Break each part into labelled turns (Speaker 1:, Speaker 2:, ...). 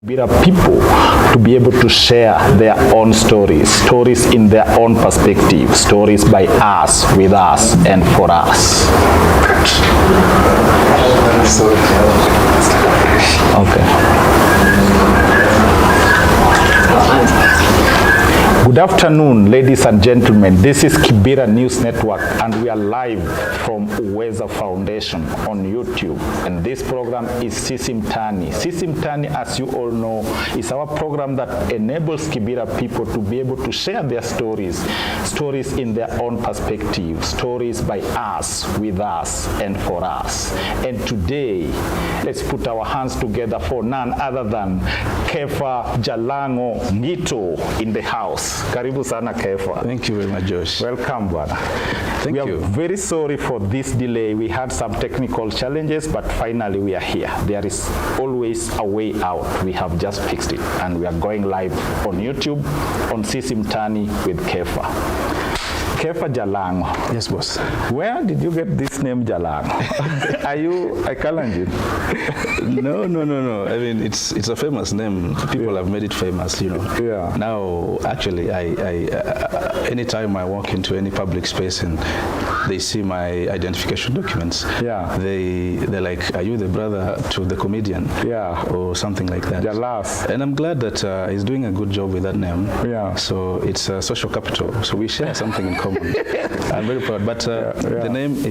Speaker 1: Kibera people to be able to share their own stories in their own perspective, stories by us, with us, and for us. Okay. Good afternoon, ladies and gentlemen. This is Kibera News Network, and we are live from Uweza Foundation on YouTube. And this program is Sisi Mtaani. Sisi Mtaani, as you all know, is our program that enables Kibera people to be able to share their stories in their own perspective, stories by us, with us, and for us. And today, let's put our hands together for none other than Kepha Ngito in the house. Karibu sana Kepha.
Speaker 2: Thank you very much, Josh.
Speaker 1: Welcome, bwana.
Speaker 2: Thank you.
Speaker 1: We are very sorry for this delay. We had some technical challenges, but finally we are here. There is always a way out. We have just fixed it, and we are going live on YouTube on Sisi Mtaani with Kepha. Kepha Jalango.
Speaker 2: Yes, boss.
Speaker 1: Where did you get this name Jalango? Are you a Kalenjin?
Speaker 2: No. I mean, it's a famous name. People have made it famous, you know.
Speaker 1: Yeah.
Speaker 2: Now, actually, I anytime I walk into any public space and they see my identification documents,
Speaker 1: yeah,
Speaker 2: they're like, "Are you the brother to the comedian?"
Speaker 1: Yeah.
Speaker 2: Or something like that.
Speaker 1: Jalas.
Speaker 2: And I'm glad that he's doing a good job with that name.
Speaker 1: Yeah.
Speaker 2: So it's a social capital. So we share something in common. I'm very proud. But the name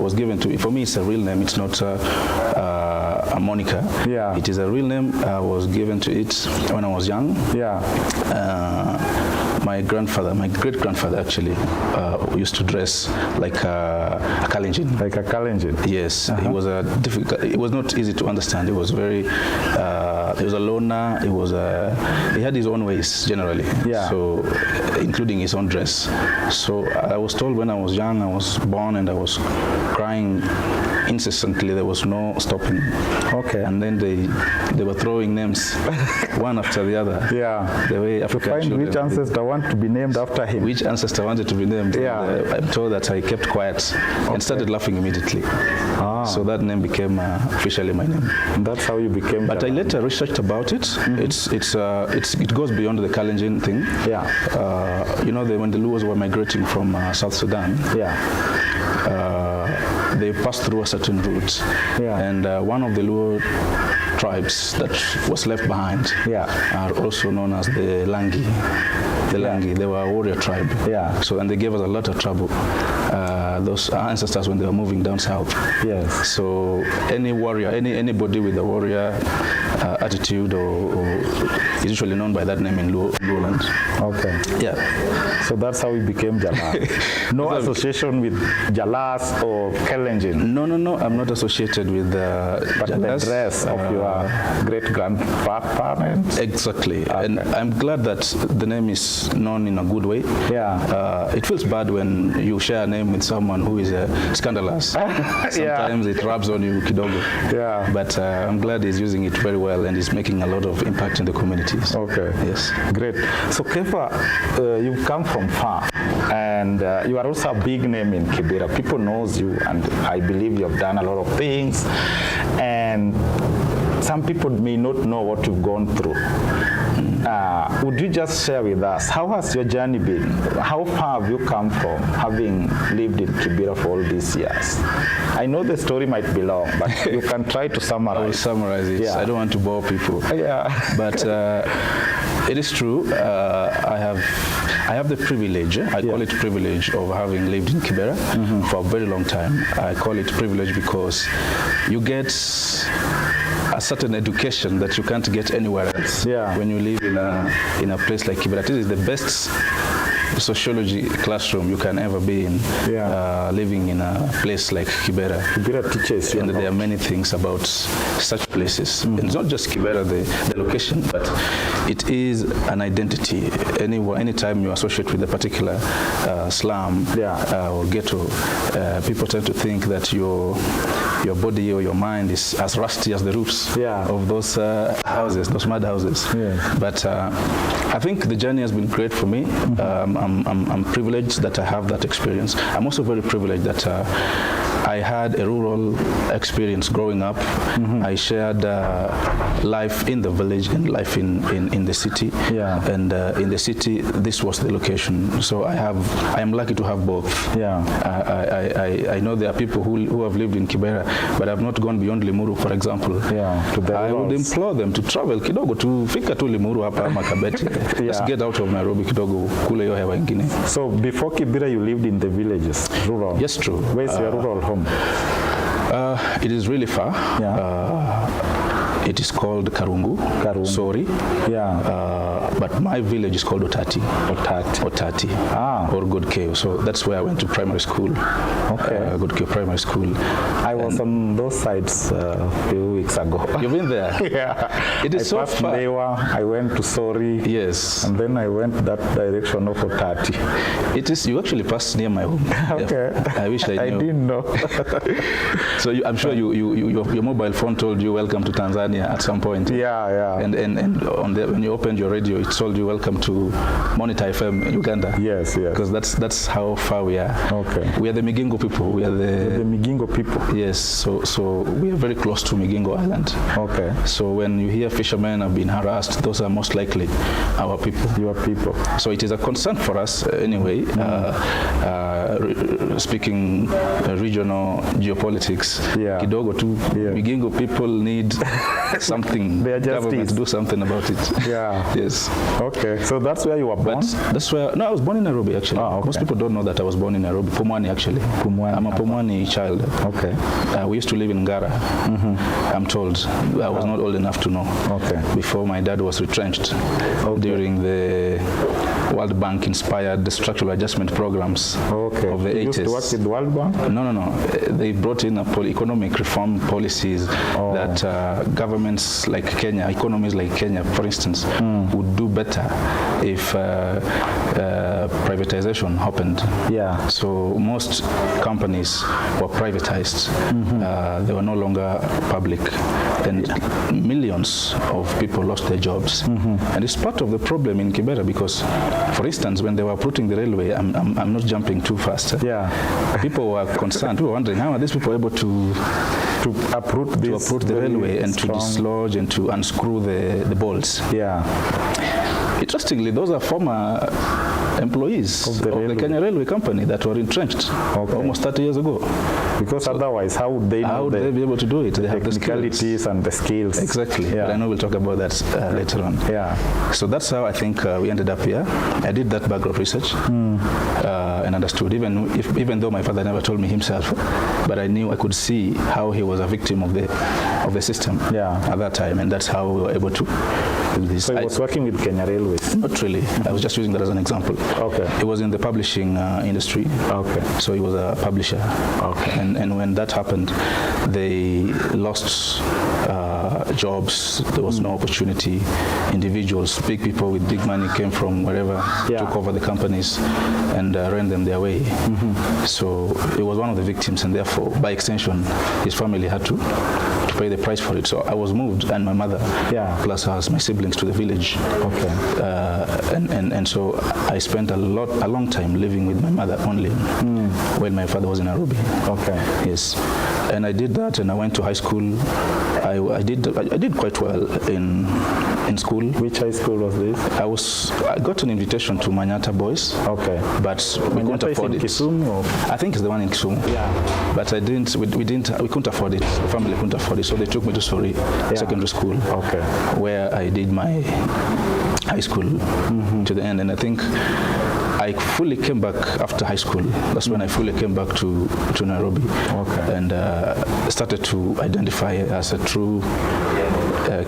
Speaker 2: was given to me. For me, it's a real name. It's not a moniker.
Speaker 1: Yeah.
Speaker 2: It is a real name. I was given to it when I was young.
Speaker 1: Yeah.
Speaker 2: My grandfather, my great-grandfather actually, used to dress like a Kalenjin.
Speaker 1: Like a Kalenjin?
Speaker 2: Yes. It was it was not easy to understand. It was very, he was a loner. He had his own ways generally.
Speaker 1: Yeah.
Speaker 2: So, including his own dress. So I was told when I was young, I was born and I was crying incessantly. There was no stopping.
Speaker 1: Okay.
Speaker 2: And then they were throwing names one after the other.
Speaker 1: Yeah.
Speaker 2: The way African
Speaker 1: to find
Speaker 2: children
Speaker 1: which ancestor want to be named after him.
Speaker 2: Which ancestor wanted to be named.
Speaker 1: Yeah.
Speaker 2: I'm told that I kept quiet and started laughing immediately.
Speaker 1: Ah.
Speaker 2: So that name became officially my name.
Speaker 1: And that's how you became.
Speaker 2: But I later researched about it. Mm-hmm. It goes beyond the Kalenjin thing.
Speaker 1: Yeah.
Speaker 2: You know, when the Luos were migrating from South Sudan.
Speaker 1: Yeah.
Speaker 2: They passed through a certain route.
Speaker 1: Yeah.
Speaker 2: And one of the Luo tribes that was left behind are also known as the Langi. The Langi, they were a warrior tribe.
Speaker 1: Yeah.
Speaker 2: So, and they gave us a lot of trouble. Those ancestors when they were moving down south.
Speaker 1: Yes.
Speaker 2: So any warrior, anybody with a warrior attitude or is usually known by that name in Luoland.
Speaker 1: Okay.
Speaker 2: Yeah.
Speaker 1: So that's how we became Jalas. No association with Jalas or Kalenjin?
Speaker 2: No. I'm not associated with
Speaker 1: but
Speaker 2: Jalas.
Speaker 1: The dress of your great-grandparents?
Speaker 2: Exactly.
Speaker 1: Okay.
Speaker 2: And I'm glad that the name is known in a good way.
Speaker 1: Yeah.
Speaker 2: It feels bad when you share a name with someone who is scandalous. Sometimes it rubs on you kidogo.
Speaker 1: Yeah.
Speaker 2: But I'm glad he's using it very well and is making a lot of impact in the communities.
Speaker 1: Okay.
Speaker 2: Yes.
Speaker 1: Great. So Kepha, you've come from far, and you are also a big name in Kibera. People knows you, and I believe you have done a lot of things, and some people may not know what you've gone through. Would you just share with us, how has your journey been? How far have you come from having lived in Kibera for all these years? I know the story might be long, but you can try to summarize.
Speaker 2: I will summarize it.
Speaker 1: Yeah.
Speaker 2: I don't want to bore people.
Speaker 1: Yeah.
Speaker 2: But it is true. I have the privilege, I call it privilege, of having lived in Kibera for a very long time. I call it privilege because you get a certain education that you can't get anywhere else.
Speaker 1: Yeah.
Speaker 2: When you live in a place like Kibera. This is the best sociology classroom you can ever be in, living in a place like Kibera.
Speaker 1: Kibera teaches you.
Speaker 2: And there are many things about such places. And it's not just Kibera, the location, but it is an identity. Anytime you associate with a particular slum or ghetto, people tend to think that your body or your mind is as rusty as the roofs of those houses, those mud houses.
Speaker 1: Yeah.
Speaker 2: But I think the journey has been great for me. I'm privileged that I have that experience. I'm also very privileged that I had a rural experience growing up. I shared life in the village and life in the city.
Speaker 1: Yeah.
Speaker 2: And in the city, this was the location. So I am lucky to have both.
Speaker 1: Yeah.
Speaker 2: I know there are people who have lived in Kibera, but have not gone beyond Limuru, for example.
Speaker 1: Yeah. To the
Speaker 2: I would implore them to travel kidogo to fika tu Limuru hapa ama Kabete. Let's get out of Nairobi kidogo, kule hiyo hewa ingine.
Speaker 1: So before Kibera, you lived in the villages, rural?
Speaker 2: Yes, true.
Speaker 1: Where's your rural home?
Speaker 2: It is really far.
Speaker 1: Yeah.
Speaker 2: It is called Karungu. Sorry.
Speaker 1: Yeah.
Speaker 2: But my village is called Otati. Otati. Or Good Cave. So that's where I went to primary school.
Speaker 1: Okay.
Speaker 2: Good Cave Primary School.
Speaker 1: I was on those sides a few weeks ago.
Speaker 2: You've been there?
Speaker 1: Yeah.
Speaker 2: It is so
Speaker 1: passed
Speaker 2: far.
Speaker 1: Lewa, I went to Sori.
Speaker 2: Yes.
Speaker 1: And then I went that direction of Otati.
Speaker 2: It is. You actually passed near my home.
Speaker 1: Okay.
Speaker 2: Yeah. I wish I knew.
Speaker 1: I didn't know.
Speaker 2: So I'm sure your mobile phone told you welcome to Tanzania at some point.
Speaker 1: Yeah.
Speaker 2: And when you opened your radio, it told you welcome to Monitor FM in Uganda.
Speaker 1: Yes.
Speaker 2: Because that's how far we are.
Speaker 1: Okay.
Speaker 2: We are the Migingo people. We are
Speaker 1: the Migingo people.
Speaker 2: Yes. So we are very close to Migingo Island.
Speaker 1: Okay.
Speaker 2: So when you hear fishermen have been harassed, those are most likely our people.
Speaker 1: Your people.
Speaker 2: So it is a concern for us anyway. Speaking regional geopolitics, kidogo tu Migingo people need something. Government to do something about it.
Speaker 1: Yeah.
Speaker 2: Yes.
Speaker 1: Okay. So that's where you were born?
Speaker 2: That's where. No, I was born in Nairobi actually.
Speaker 1: Okay.
Speaker 2: Most people don't know that I was born in Nairobi. Pumwani actually.
Speaker 1: Pumwani.
Speaker 2: I'm a Pumwani child.
Speaker 1: Okay.
Speaker 2: We used to live in Ngara. I'm told. I was not old enough to know. Okay. Before my dad was retrenched during the World Bank inspired the structural adjustment programs of the 80s.
Speaker 1: You used to work with the World Bank?
Speaker 2: No. They brought in economic reform policies that governments like Kenya, economies like Kenya, for instance, would do better if privatization happened. Yeah. So most companies were privatized. They were no longer public, and millions of people lost their jobs. And it's part of the problem in Kibera because, for instance, when they were uprooting the railway, I'm not jumping too fast. Yeah. People were concerned. We were wondering, how are these people able to uproot the railway and to dislodge and to unscrew the bolts? Yeah. Interestingly, those are former employees of the Kenya Railway Company that were entrenched almost 30 years ago.
Speaker 1: Because otherwise, how would they know?
Speaker 2: How would they be able to do it? They have the
Speaker 1: technicalities and the skills.
Speaker 2: Exactly. Yeah. But I know we'll talk about that later on. Yeah. So that's how I think we ended up here. I did that background research and understood, even though my father never told me himself, but I knew I could see how he was a victim of the system at that time, and that's how we were able to do this.
Speaker 1: So he was working with Kenya Railways?
Speaker 2: Not really. I was just using that as an example. Okay. He was in the publishing industry. Okay. So he was a publisher. Okay. And when that happened, they lost jobs. There was no opportunity. Individuals, big people with big money came from wherever, took over the companies and ran them their way. So he was one of the victims, and therefore, by extension, his family had to pay the price for it. So I was moved, and my mother, plus my siblings, to the village. Okay. And so I spent a long time living with my mother only when my father was in Nairobi. Okay. Yes. And I did that, and I went to high school. I did quite well in school.
Speaker 1: Which high school was this?
Speaker 2: I got an invitation to Manyata Boys. Okay. But we couldn't afford it.
Speaker 1: Kisumu? Or?
Speaker 2: I think it's the one in Kisumu. Yeah. But we couldn't afford it. The family couldn't afford it, so they took me to Sori Secondary School. Okay. Where I did my high school to the end, and I think I fully came back after high school. That's when I fully came back to Nairobi, and started to identify as a true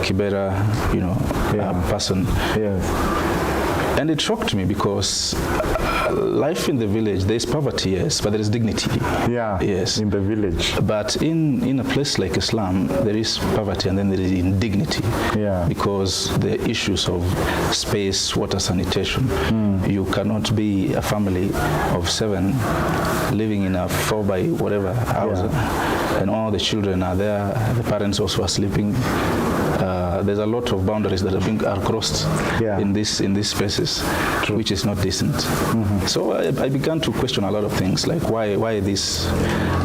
Speaker 2: Kibera, person. Yes. And it shocked me because life in the village, there is poverty, yes, but there is dignity. Yeah. Yes.
Speaker 1: In the village.
Speaker 2: But in a place like Islam, there is poverty and then there is indignity. Yeah. Because the issues of space, water, sanitation. You cannot be a family of 7 living in a 4 by whatever house, and all the children are there. The parents also are sleeping. there's a lot of boundaries that are crossed in these spaces, which is not decent. So I began to question a lot of things, like why this?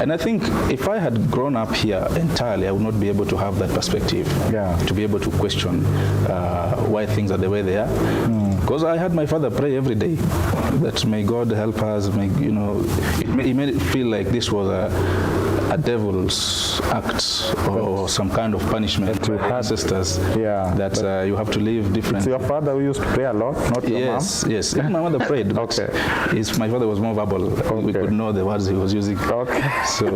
Speaker 2: And I think if I had grown up here entirely, I would not be able to have that perspective, to be able to question why things are the way they are. Because I had my father pray every day that may God help us. It made it feel like this was a devil's act or some kind of punishment to ancestors that you have to live different.
Speaker 1: So your father who used to pray a lot, not your mom?
Speaker 2: Yes. Even my mother prayed. My father was more verbal. We could know the words he was using. So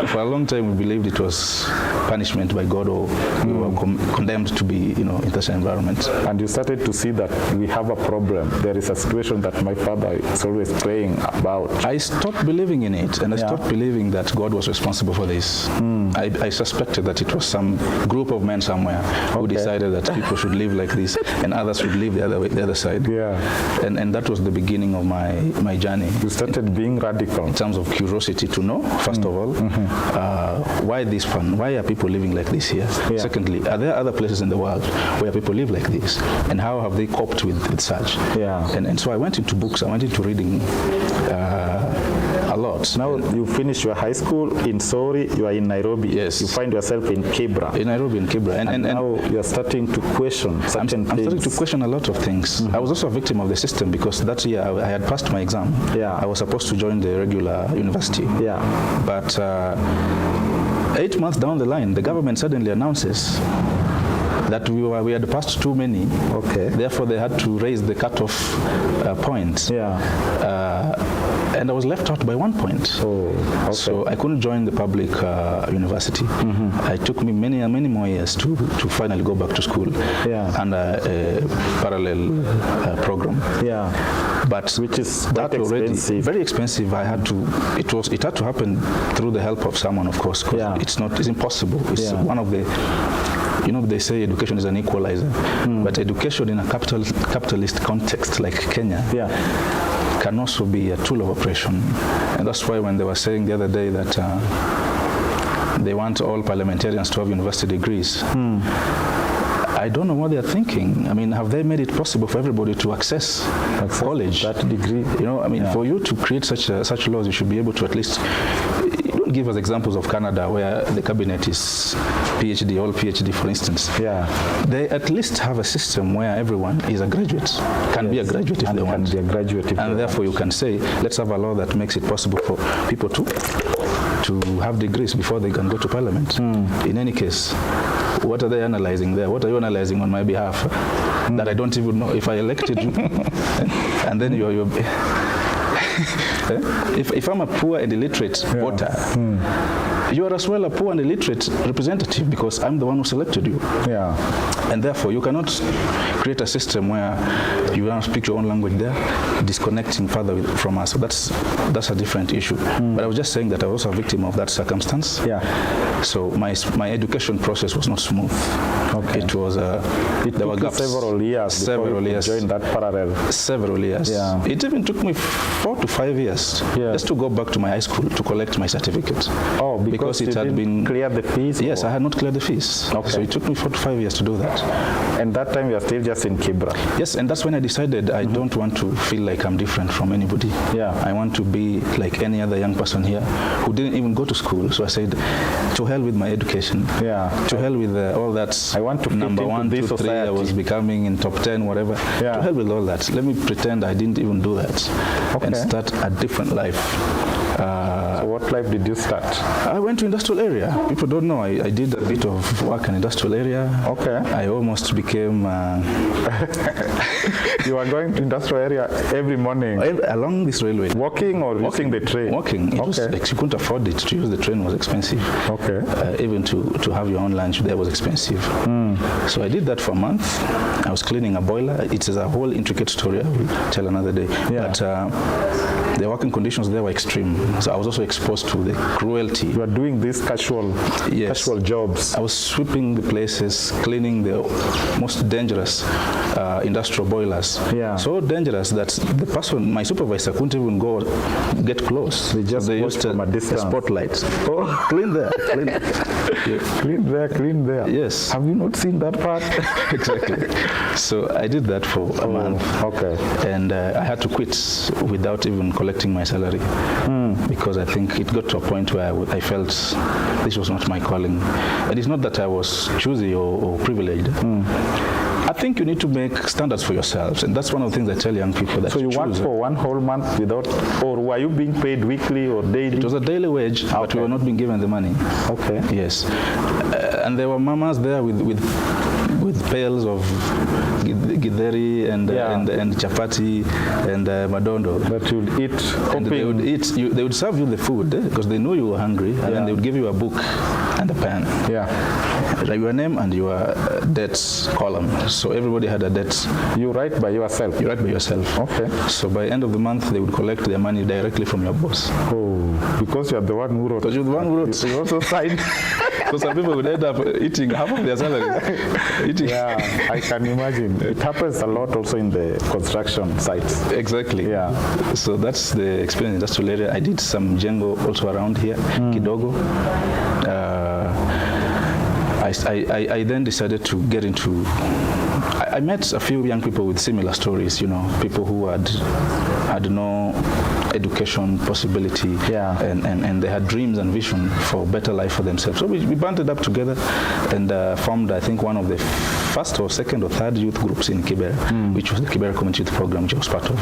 Speaker 2: for a long time we believed it was punishment by God, or we were condemned to be in such an environment.
Speaker 1: And you started to see that we have a problem. There is a situation that my father is always praying about.
Speaker 2: I stopped believing in it, and I stopped believing that God was responsible for this. I suspected that it was some group of men somewhere who decided that people should live like this and others should live the other side. And that was the beginning of my journey.
Speaker 1: You started being radical.
Speaker 2: In terms of curiosity to know, first of all, why this one? Why are people living like this here? Secondly, are there other places in the world where people live like this? And how have they coped with such? And so I went into books, I went into reading a lot.
Speaker 1: Now you finish your high school in Sori, you are in Nairobi.
Speaker 2: Yes.
Speaker 1: You find yourself in Kibra.
Speaker 2: In Nairobi, in Kibra.
Speaker 1: And now you are starting to question certain things. I'm
Speaker 2: starting to question a lot of things. I was also a victim of the system because that year I had passed my exam. I was supposed to join the regular university. But 8 months down the line, the government suddenly announces that we had passed too many. Therefore, they had to raise the cutoff point. And I was left out by 1 point. So I couldn't join the public university. It took me many more years to finally go back to school under a parallel program. But
Speaker 1: which is
Speaker 2: that already very expensive. It had to happen through the help of someone, of course. It's impossible. It's one of the they say education is an equalizer, but education in a capitalist context like Kenya can also be a tool of oppression. And that's why when they were saying the other day that they want all parliamentarians to have university degrees, I don't know what they're thinking. I mean, have they made it possible for everybody to access college?
Speaker 1: That degree.
Speaker 2: For you to create such laws, you should be able to at least give us examples of Canada where the cabinet is PhD, all PhD, for instance. They at least have a system where everyone is a graduate, can be a graduate if they want. And therefore you can say, let's have a law that makes it possible for people to have degrees before they can go to parliament. In any case, what are they analyzing there? What are you analyzing on my behalf that I don't even know if I elected you? And then you're if I'm a poor and illiterate voter, you are as well a poor and illiterate representative because I'm the one who selected you. And therefore, you cannot create a system where you don't speak your own language there, disconnecting further from us. So that's a different issue. But I was just saying that I was also a victim of that circumstance. So my education process was not smooth. It was there were gaps.
Speaker 1: Several years before you joined that parallel.
Speaker 2: Several years. It even took me 4 to 5 years just to go back to my high school to collect my certificate.
Speaker 1: Because it had been cleared the fees?
Speaker 2: Yes, I had not cleared the fees. So it took me 4 to 5 years to do that.
Speaker 1: And that time you are still just in Kibra?
Speaker 2: Yes, and that's when I decided I don't want to feel like I'm different from anybody. I want to be like any other young person here who didn't even go to school. So I said, to hell with my education. To hell with all that.
Speaker 1: I want to
Speaker 2: number 1, 2, 3. I was becoming in top 10, whatever. To hell with all that. Let me pretend I didn't even do that and start a different life.
Speaker 1: So what life did you start?
Speaker 2: I went to industrial area. People don't know. I did a bit of work in industrial area. I almost became...
Speaker 1: You were going to industrial area every morning?
Speaker 2: Along this railway.
Speaker 1: Walking or using the train?
Speaker 2: Walking. It was, you couldn't afford it. To use the train was expensive. Even to have your own lunch there was expensive. So I did that for a month. I was cleaning a boiler. It is a whole intricate story I will tell another day. But The working conditions there were extreme. So I was also exposed to the cruelty.
Speaker 1: You are doing these casual jobs.
Speaker 2: I was sweeping the places, cleaning the most dangerous industrial boilers.
Speaker 1: Yeah.
Speaker 2: So dangerous that the person, my supervisor, couldn't even go get close.
Speaker 1: They used
Speaker 2: from a distance. Spotlights. Oh, clean there, clean.
Speaker 1: Yeah. Clean there.
Speaker 2: Yes.
Speaker 1: Have you not seen that part?
Speaker 2: Exactly. So I did that for a month.
Speaker 1: Okay.
Speaker 2: And I had to quit without even collecting my salary because I think it got to a point where I felt this was not my calling. And it's not that I was choosy or privileged. I think you need to make standards for yourselves, and that's one of the things I tell young people. That
Speaker 1: so you worked for 1 whole month without, or were you being paid weekly or daily?
Speaker 2: It was a daily wage, but we were not being given the money.
Speaker 1: Okay.
Speaker 2: Yes, and there were mamas there with pails of githeri and chapati and madondo.
Speaker 1: But you'd eat.
Speaker 2: And they would eat. They would serve you the food because they know you were hungry, and then they would give you a book and a pen.
Speaker 1: Yeah.
Speaker 2: Like your name and your debts column. So everybody had a debt.
Speaker 1: You write by yourself?
Speaker 2: You write by yourself.
Speaker 1: Okay.
Speaker 2: So by end of the month, they would collect their money directly from your boss.
Speaker 1: Oh, because you're the one who wrote.
Speaker 2: Because you're the one who wrote.
Speaker 1: You also signed.
Speaker 2: So some people would end up eating half of their salary.
Speaker 1: Yeah, I can imagine. It happens a lot also in the construction sites.
Speaker 2: Exactly.
Speaker 1: Yeah.
Speaker 2: So that's the experience in the industrial area. I did some Django also around here, Kidogo. I then decided to get into. I met a few young people with similar stories. You know, people who had no education possibility, and they had dreams and vision for better life for themselves. So we banded up together and formed, I think, one of the first or second or third youth groups in Kibera, which was the Kibera Community Youth Program, which I was part of.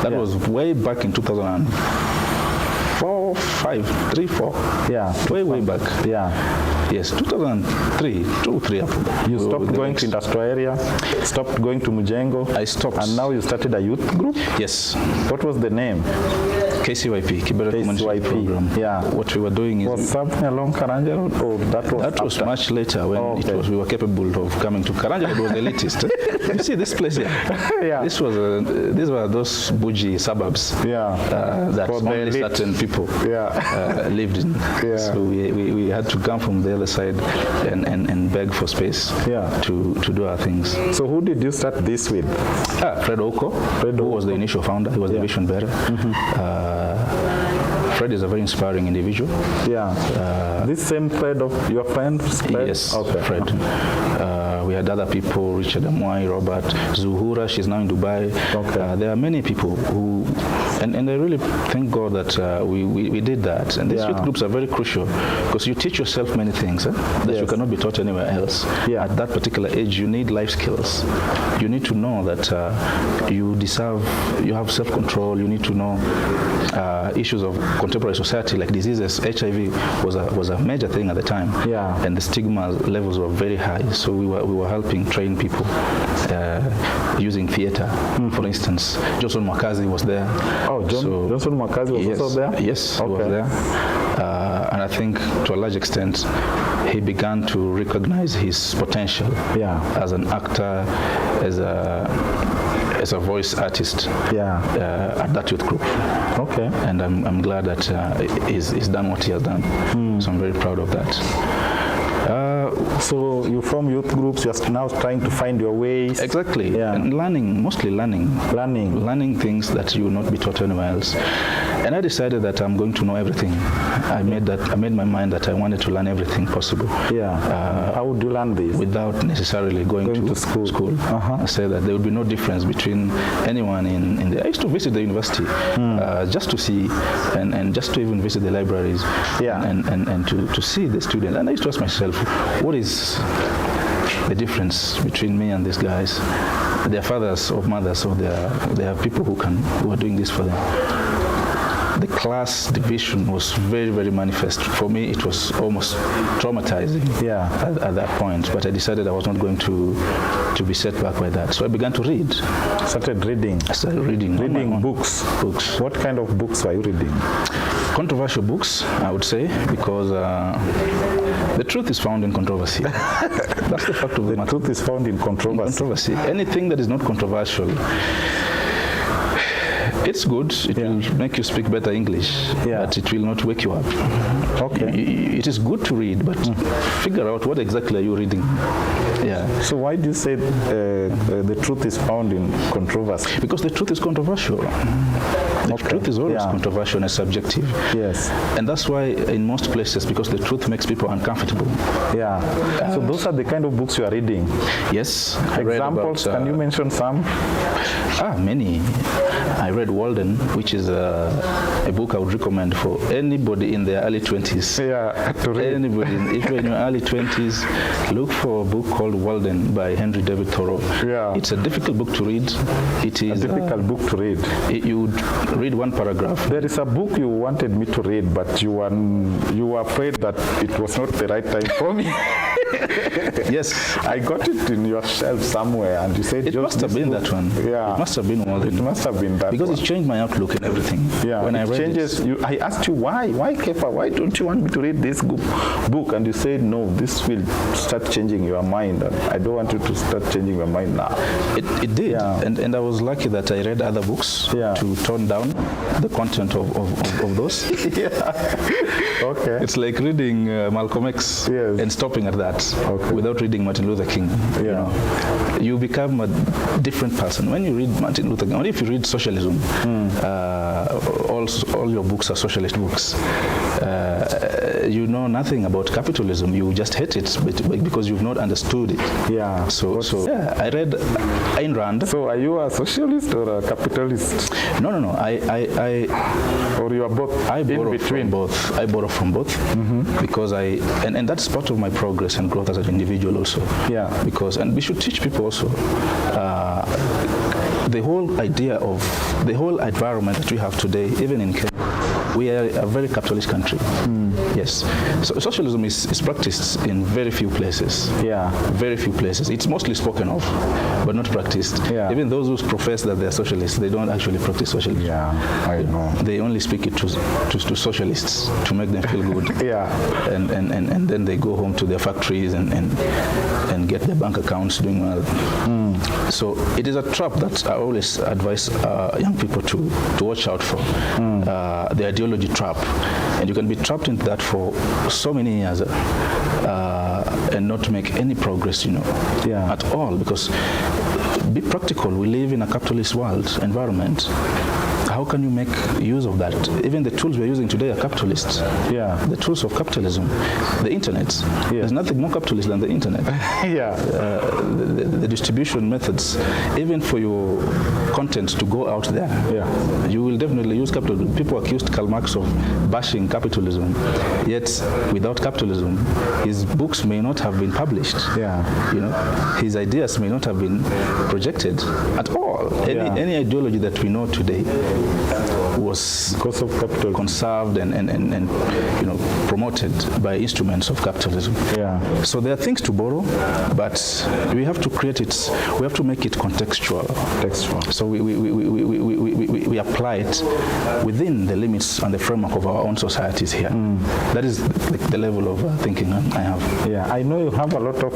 Speaker 2: That was way back in 2004, 5, 3, 4.
Speaker 1: Yeah.
Speaker 2: Way back.
Speaker 1: Yeah.
Speaker 2: Yes, 2003, 2, 3 up.
Speaker 1: You stopped going to industrial area, stopped going to Mujengo.
Speaker 2: I stopped.
Speaker 1: And now you started a youth group?
Speaker 2: Yes.
Speaker 1: What was the name?
Speaker 2: KCYP, Kibera Community Youth Program.
Speaker 1: Yeah.
Speaker 2: What we were doing is...
Speaker 1: Was something along Karanja Road, or that was
Speaker 2: much later when we were capable of coming to Karanja. It was elitist. You see this place here?
Speaker 1: Yeah.
Speaker 2: These were those bougie suburbs that only certain people lived in. Yeah. So we had to come from the other side and beg for space to do our things.
Speaker 1: So who did you start this with?
Speaker 2: Fred Oko, who was the initial founder. He was the vision bearer. Fred is a very inspiring individual. Yeah.
Speaker 1: This same Fred of your friend?
Speaker 2: Yes, okay. Fred. We had other people, Richard Amwai, Robert, Zuhura, she's now in Dubai. Okay. There are many people who, and I really thank God that we did that. And these youth groups are very crucial because you teach yourself many things that you cannot be taught anywhere else. Yeah. At that particular age, you need life skills. You need to know that you have self-control. You need to know issues of contemporary society like diseases. HIV was a major thing at the time, and the stigma levels were very high. So we were helping train people using theater, for instance. Johnson Mwakazi was there. Oh, Johnson Mwakazi was also there? Yes, he was there. And I think to a large extent, he began to recognize his potential as an actor, as a voice artist at that youth group. Okay. And I'm glad that he's done what he has done. So I'm very proud of that. So you form youth groups, you're now trying to find your ways. Exactly. Yeah. And mostly learning things that you will not be taught anywhere else. And I decided that I'm going to know everything. I made my mind that I wanted to learn everything possible. Yeah. How would you learn this? Without necessarily going to school. I said that there would be no difference between anyone in the... I used to visit the university just to see and just to even visit the libraries and to see the students. And I used to ask myself, what is the difference between me and these guys? Their fathers or mothers, or they are people who are doing this for them. The class division was very, very manifest. For me, it was almost traumatizing at that point. But I decided I was not going to be set back by that. So I began to read. Started reading? I started reading. Reading books? Books. What kind of books were you reading? Controversial books, I would say, because the truth is found in controversy. That's the fact of the matter. The truth is found in controversy. Anything that is not controversial It's good. It will make you speak better English, but it will not wake you up.
Speaker 1: Okay.
Speaker 2: It is good to read, but figure out what exactly are you reading. Yeah.
Speaker 1: So why do you say the truth is found in controversy?
Speaker 2: Because the truth is controversial. The truth is always controversial and subjective.
Speaker 1: Yes.
Speaker 2: And that's why in most places, because the truth makes people uncomfortable.
Speaker 1: Yeah. So those are the kind of books you are reading?
Speaker 2: Yes.
Speaker 1: Examples, can you mention some?
Speaker 2: Many. I read Walden, which is a book I would recommend for anybody in their early 20s.
Speaker 1: Yeah, to read.
Speaker 2: Anybody, if you're in your early 20s, look for a book called Walden by Henry David Thoreau. Yeah. It's a difficult book to read. It is
Speaker 1: a difficult book to read.
Speaker 2: You would read one paragraph.
Speaker 1: There is a book you wanted me to read, but you were afraid that it was not the right time for me.
Speaker 2: Yes.
Speaker 1: I got it in your shelf somewhere, and you said
Speaker 2: it must have been that one.
Speaker 1: Yeah.
Speaker 2: It must have been Walden.
Speaker 1: It must have been that
Speaker 2: because
Speaker 1: one.
Speaker 2: It changed my outlook and everything.
Speaker 1: Yeah.
Speaker 2: When I read
Speaker 1: changes. I asked you why Kepha? Why don't you want me to read this book? And you said no. This will start changing your mind. And I don't want you to start changing your mind now.
Speaker 2: It did. Yeah. And I was lucky that I read other books to tone down the content of those.
Speaker 1: Yeah. Okay.
Speaker 2: It's like reading Malcolm X and stopping at that without reading Martin Luther King. Yeah. You know, you become a different person when you read Martin Luther King. Only if you read socialism, all your books are socialist books. You know nothing about capitalism. You just hate it because you've not understood it.
Speaker 1: Yeah.
Speaker 2: So I read Ayn Rand.
Speaker 1: So are you a socialist or a capitalist?
Speaker 2: No.
Speaker 1: Or you are both.
Speaker 2: I borrow from both. I borrow from both because and that's part of my progress and growth as an individual also. Yeah. And we should teach people also the whole idea of the whole environment that we have today, even in Kenya. We are a very capitalist country. Yes. So socialism is practiced in very few places. Yeah. Very few places. It's mostly spoken of, but not practiced. Yeah. Even those who profess that they're socialists, they don't actually practice socialism.
Speaker 1: Yeah, I know.
Speaker 2: They only speak it to socialists to make them feel good.
Speaker 1: Yeah.
Speaker 2: And then they go home to their factories and get their bank accounts doing well. So it is a trap that I always advise young people to watch out for. The ideology trap, and you can be trapped into that for so many years and not make any progress, at all, because be practical. We live in a capitalist world environment. How can you make use of that? Even the tools we're using today are capitalist. Yeah. The tools of capitalism, the internet. Yeah. There's nothing more capitalist than the internet. Yeah. The distribution methods, even for your content to go out there. Yeah. You will definitely use capitalism. People accused Karl Marx of bashing capitalism, yet without capitalism, his books may not have been published. Yeah. His ideas may not have been projected at all. Any ideology that we know today was because of capital conserved and promoted by instruments of capitalism. Yeah. So there are things to borrow, but we have to create it. We have to make it contextual. So we apply it within the limits and the framework of our own societies here. That is the level of thinking I have.
Speaker 1: Yeah, I know you have a lot of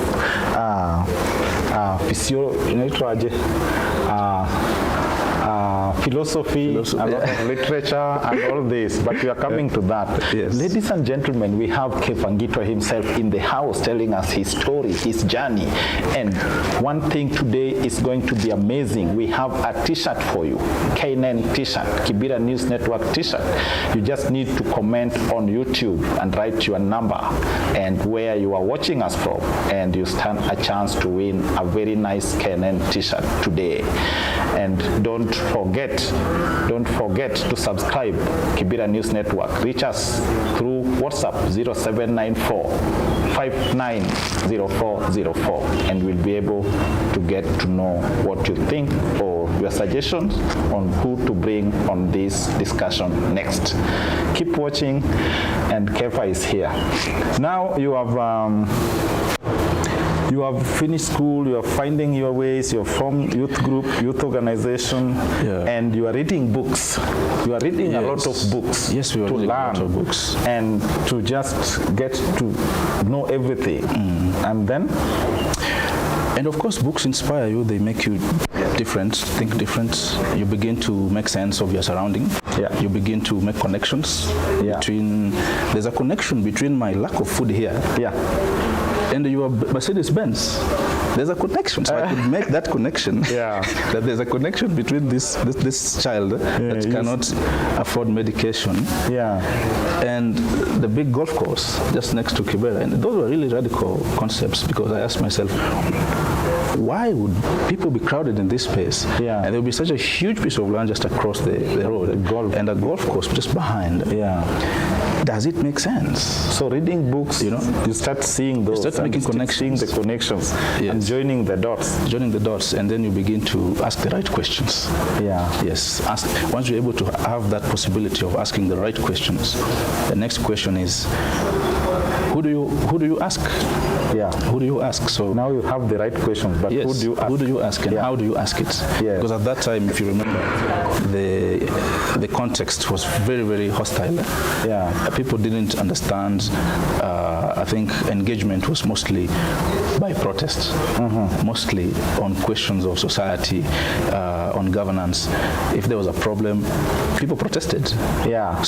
Speaker 1: philosophy, a lot of literature and all this, but we are coming to that. Yes. Ladies and gentlemen, we have Kepha Ngito himself in the house telling us his story, his journey. And one thing today is going to be amazing. We have a t-shirt for you, K9 t-shirt, Kibera News Network t-shirt. You just need to comment on YouTube and write your number and where you are watching us from, and you stand a chance to win a very nice K9 t-shirt today. And don't forget to subscribe Kibera News Network. Reach us through WhatsApp 0794 590404, and we'll be able to get to know what you think or your suggestions on who to bring on this discussion next. Keep watching, and Kepha is here. Now you have finished school, you are finding your ways, you're from youth group, youth organization, and you are reading books. You are reading a lot of books.
Speaker 2: Yes, we are reading a lot of books.
Speaker 1: And to just get to know everything. And then?
Speaker 2: And of course, books inspire you. They make you different, think different. You begin to make sense of your surrounding.
Speaker 1: Yeah.
Speaker 2: You begin to make connections
Speaker 1: Yeah.
Speaker 2: there's a connection between my lack of food here and your Mercedes-Benz. There's a connection, so I could make that connection.
Speaker 1: Yeah.
Speaker 2: That there's a connection between this child that cannot afford medication.
Speaker 1: Yeah.
Speaker 2: And the big golf course just next to Kibera. And those were really radical concepts, because I asked myself, why would people be crowded in this space?
Speaker 1: Yeah.
Speaker 2: And there would be such a huge piece of land just across the road, and a golf course just behind.
Speaker 1: Yeah.
Speaker 2: Does it make sense?
Speaker 1: So reading books, you start seeing those,
Speaker 2: you start making connections,
Speaker 1: seeing the connections,
Speaker 2: yes,
Speaker 1: and joining the dots.
Speaker 2: Joining the dots, and then you begin to ask the right questions.
Speaker 1: Yeah.
Speaker 2: Yes. Once you're able to have that possibility of asking the right questions, the next question is, who do you ask?
Speaker 1: Yeah.
Speaker 2: Who do you ask? So
Speaker 1: now you have the right questions, but
Speaker 2: yes,
Speaker 1: who do you ask?
Speaker 2: Who do you ask, and how do you ask it?
Speaker 1: Yes.
Speaker 2: Because at that time, if you remember, the context was very, very hostile.
Speaker 1: Yeah.
Speaker 2: People didn't understand. I think engagement was mostly by protest, mostly on questions of society, on governance. If there was a problem, people protested.
Speaker 1: Yeah.